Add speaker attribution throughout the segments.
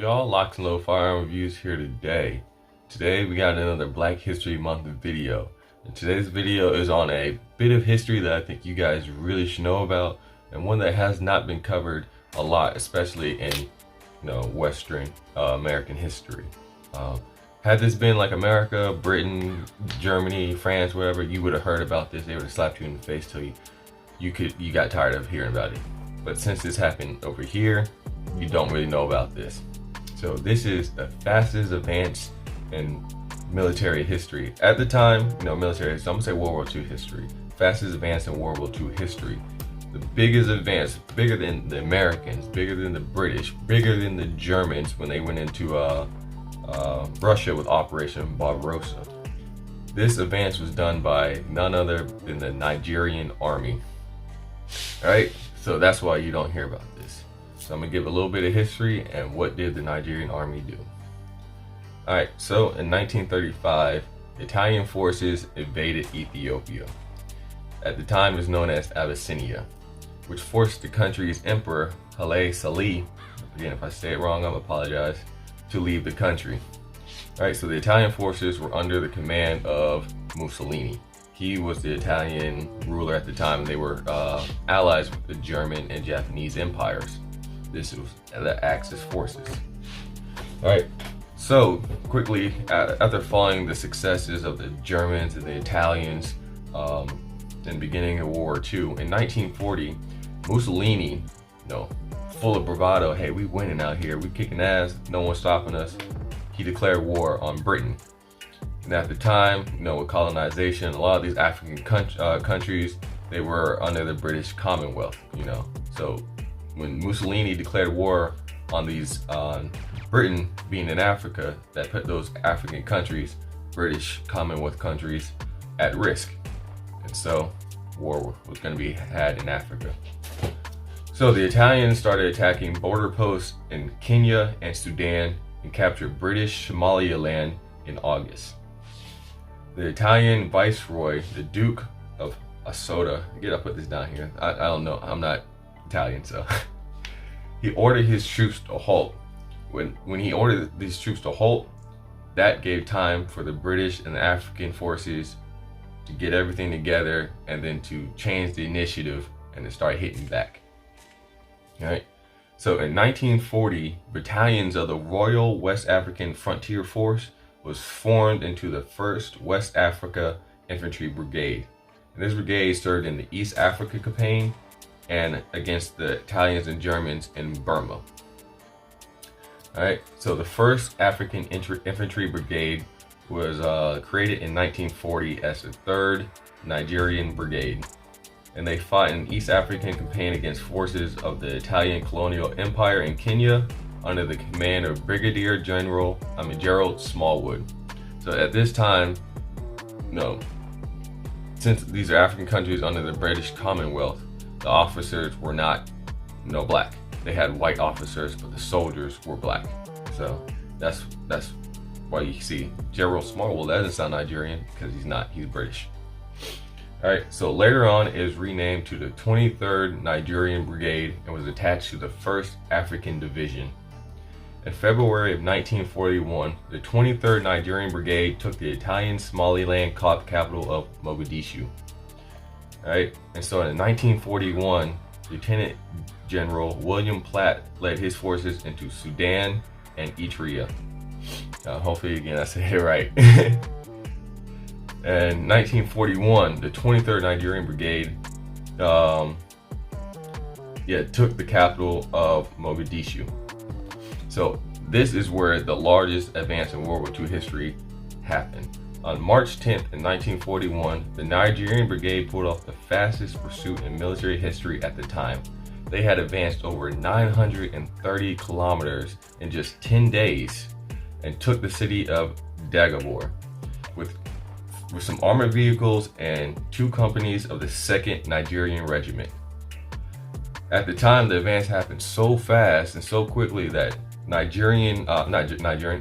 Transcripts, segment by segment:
Speaker 1: y'all, LocsNLoad firearm reviews here today. Today we got another Black History Month video. And today's video is on a bit of history that I think you guys really should know about, and one that has not been covered a lot, especially in Western American history. Had this been like America, Britain, Germany, France, whatever, you would have heard about this. They would have slapped you in the face till you got tired of hearing about it. But since this happened over here, you don't really know about this. So this is the fastest advance in military history. At the time, military, so I'm gonna say World War II history. Fastest advance in World War II history. The biggest advance, bigger than the Americans, bigger than the British, bigger than the Germans when they went into Russia with Operation Barbarossa. This advance was done by none other than the Nigerian army. Alright, so that's why you don't hear about this. So I'm gonna give a little bit of history and what did the Nigerian army do. Alright, so in 1935, Italian forces invaded Ethiopia. At the time it was known as Abyssinia, which forced the country's emperor, Haile Selassie, again if I say it wrong, I apologize, to leave the country. Alright, so the Italian forces were under the command of Mussolini. He was the Italian ruler at the time, and they were allies with the German and Japanese empires. This was the Axis forces. Alright, so quickly, after following the successes of the Germans and the Italians in the beginning of World War II, in 1940, Mussolini, full of bravado, hey, we winning out here, we kicking ass, no one's stopping us, he declared war on Britain. And at the time, with colonization, a lot of these African countries, they were under the British Commonwealth, So when Mussolini declared war on these, Britain being in Africa, that put those African countries, British Commonwealth countries, at risk. And so war was going to be had in Africa. So the Italians started attacking border posts in Kenya and Sudan and captured British Somaliland in August. The Italian viceroy, the Duke of Asoda, I put this down here, I don't know, I'm not Italian, so he ordered his troops to halt. When he ordered these troops to halt, that gave time for the British and the African forces to get everything together and then to change the initiative and to start hitting back. Alright, so in 1940, battalions of the Royal West African Frontier Force was formed into the 1st West Africa Infantry Brigade. And this brigade served in the East Africa campaign and against the Italians and Germans in Burma. Alright, so the 1st African Infantry Brigade was created in 1940 as the 3rd Nigerian Brigade. And they fought in the East African campaign against forces of the Italian colonial empire in Kenya under the command of Brigadier General Gerald Smallwood. So at this time, since these are African countries under the British Commonwealth, the officers were not black. They had white officers, but the soldiers were black. So that's why you see Gerald Smallwood. That doesn't sound Nigerian because he's not. He's British. Alright, so later on it was renamed to the 23rd Nigerian Brigade and was attached to the 1st African Division. In February of 1941, the 23rd Nigerian Brigade took the Italian Somaliland capital of Mogadishu. Alright, and so in 1941, Lieutenant General William Platt led his forces into Sudan and Eritrea. Hopefully again I said it right. In 1941, the 23rd Nigerian Brigade took the capital of Mogadishu. So this is where the largest advance in World War II history happened. On March 10th in 1941, the Nigerian Brigade pulled off the fastest pursuit in military history at the time. They had advanced over 930 kilometers in just 10 days and took the city of Dagobor with some armored vehicles and 2 companies of the 2nd Nigerian Regiment. At the time, the advance happened so fast and so quickly that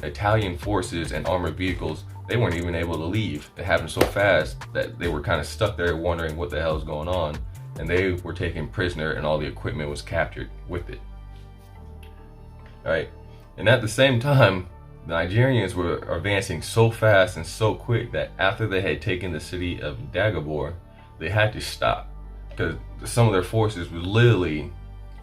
Speaker 1: Italian forces and armored vehicles, they weren't even able to leave. It happened so fast that they were kind of stuck there wondering what the hell is going on, and they were taken prisoner and all the equipment was captured with it. All right, And at the same time, the Nigerians were advancing so fast and so quick that after they had taken the city of Dagobor, they had to stop because some of their forces were literally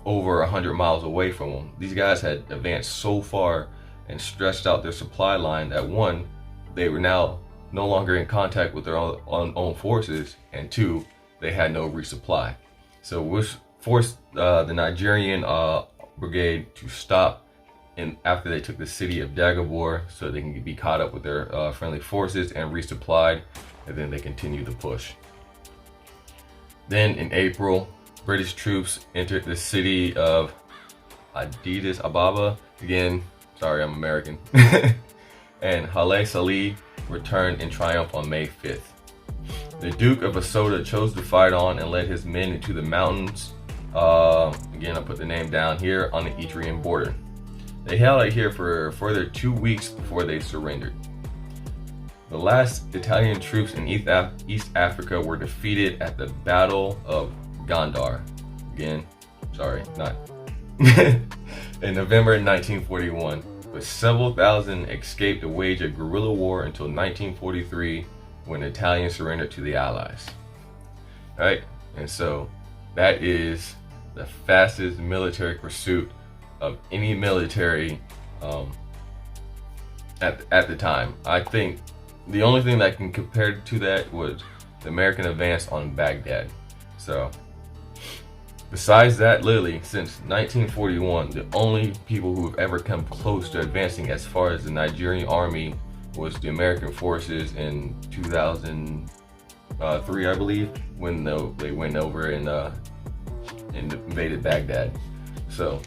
Speaker 1: over 100 miles away from them. These guys had advanced so far and stretched out their supply line that one, they were now no longer in contact with their own forces, and two, they had no resupply. So which forced the Nigerian brigade to stop after they took the city of Dagobor so they can be caught up with their friendly forces and resupplied, and then they continued the push. Then in April, British troops entered the city of Addis Ababa. Again, sorry, I'm American. And Haile Salih returned in triumph on May 5th. The Duke of Asoda chose to fight on and led his men into the mountains. Again, I'll put the name down here on the Eritrean border. They held out here for a further 2 weeks before they surrendered. The last Italian troops in East Africa were defeated at the Battle of Gondar. Again, sorry, not. In November 1941, but several thousand escaped to wage a guerrilla war until 1943 when the Italians surrendered to the Allies. All right, and so that is the fastest military pursuit of any military at the time. I think the only thing that can compare to that was the American advance on Baghdad. So besides that, literally since 1941, the only people who have ever come close to advancing as far as the Nigerian army was the American forces in 2003, I believe, when they went over and invaded Baghdad. So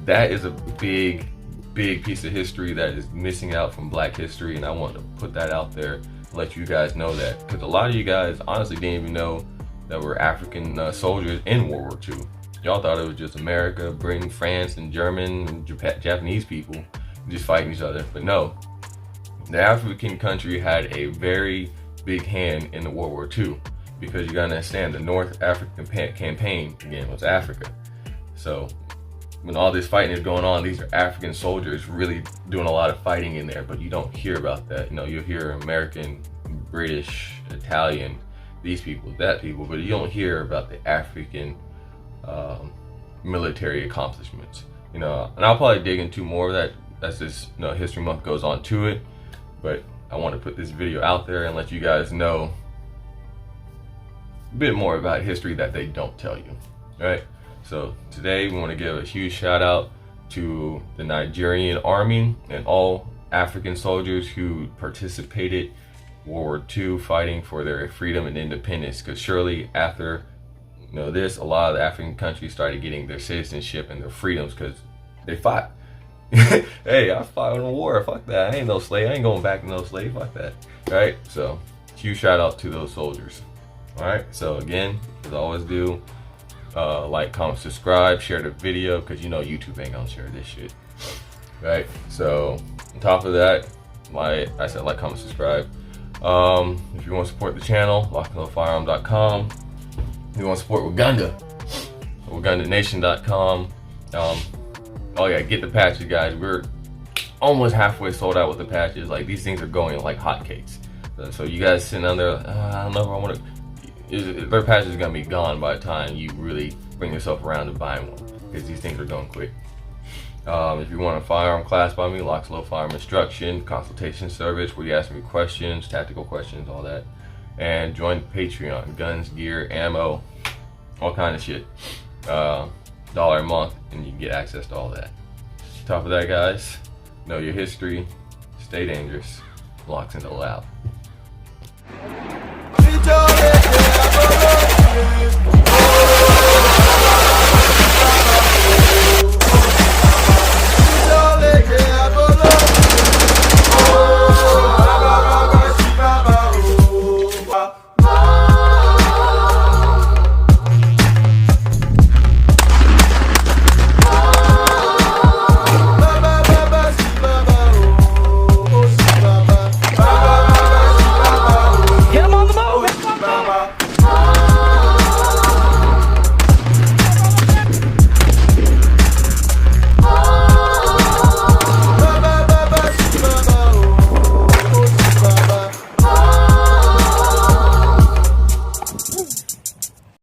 Speaker 1: that is a big piece of history that is missing out from Black history, and I want to put that out there, let you guys know that, because a lot of you guys honestly didn't even know that were African soldiers in World War II. Y'all thought it was just America, Britain, France, and German, and Japanese people just fighting each other. But no, the African country had a very big hand in the World War II, because you gotta understand the North African campaign, again, was Africa. So when all this fighting is going on, these are African soldiers really doing a lot of fighting in there, but you don't hear about that. You know, you'll hear American, British, Italian, these people, that people, but you don't hear about the African military accomplishments. You know, and I'll probably dig into more of that as this History Month goes on to it, but I want to put this video out there and let you guys know a bit more about history that they don't tell you. All right, so today we want to give a huge shout out to the Nigerian Army and all African soldiers who participated World War II fighting for their freedom and independence, because surely after this, a lot of the African countries started getting their citizenship and their freedoms because they fought. Hey, I fought in a war, fuck that, I ain't no slave, I ain't going back to no slave, fuck that. Alright, so huge shout out to those soldiers. Alright, so again, as I always do, like, comment, subscribe, share the video, because YouTube ain't gonna share this shit. Right, so on top of that, I said like, comment, subscribe. If you want to support the channel, LocsNLoadFirearms.com. If you want to support Uganda, UgandaNation.com. Oh yeah, get the patches, guys. We're almost halfway sold out with the patches. Like, these things are going like hotcakes. So you guys sitting on there, I don't know if I want to. Their patches is gonna be gone by the time you really bring yourself around to buying one, because these things are going quick. If you want a firearm class by me, LocsNLoad Firearm Instruction, consultation service where you ask me questions, tactical questions, all that. And join Patreon, guns, gear, ammo, all kind of shit. $1 a month and you can get access to all that. Top of that, guys, know your history, stay dangerous, LocsNLoad out.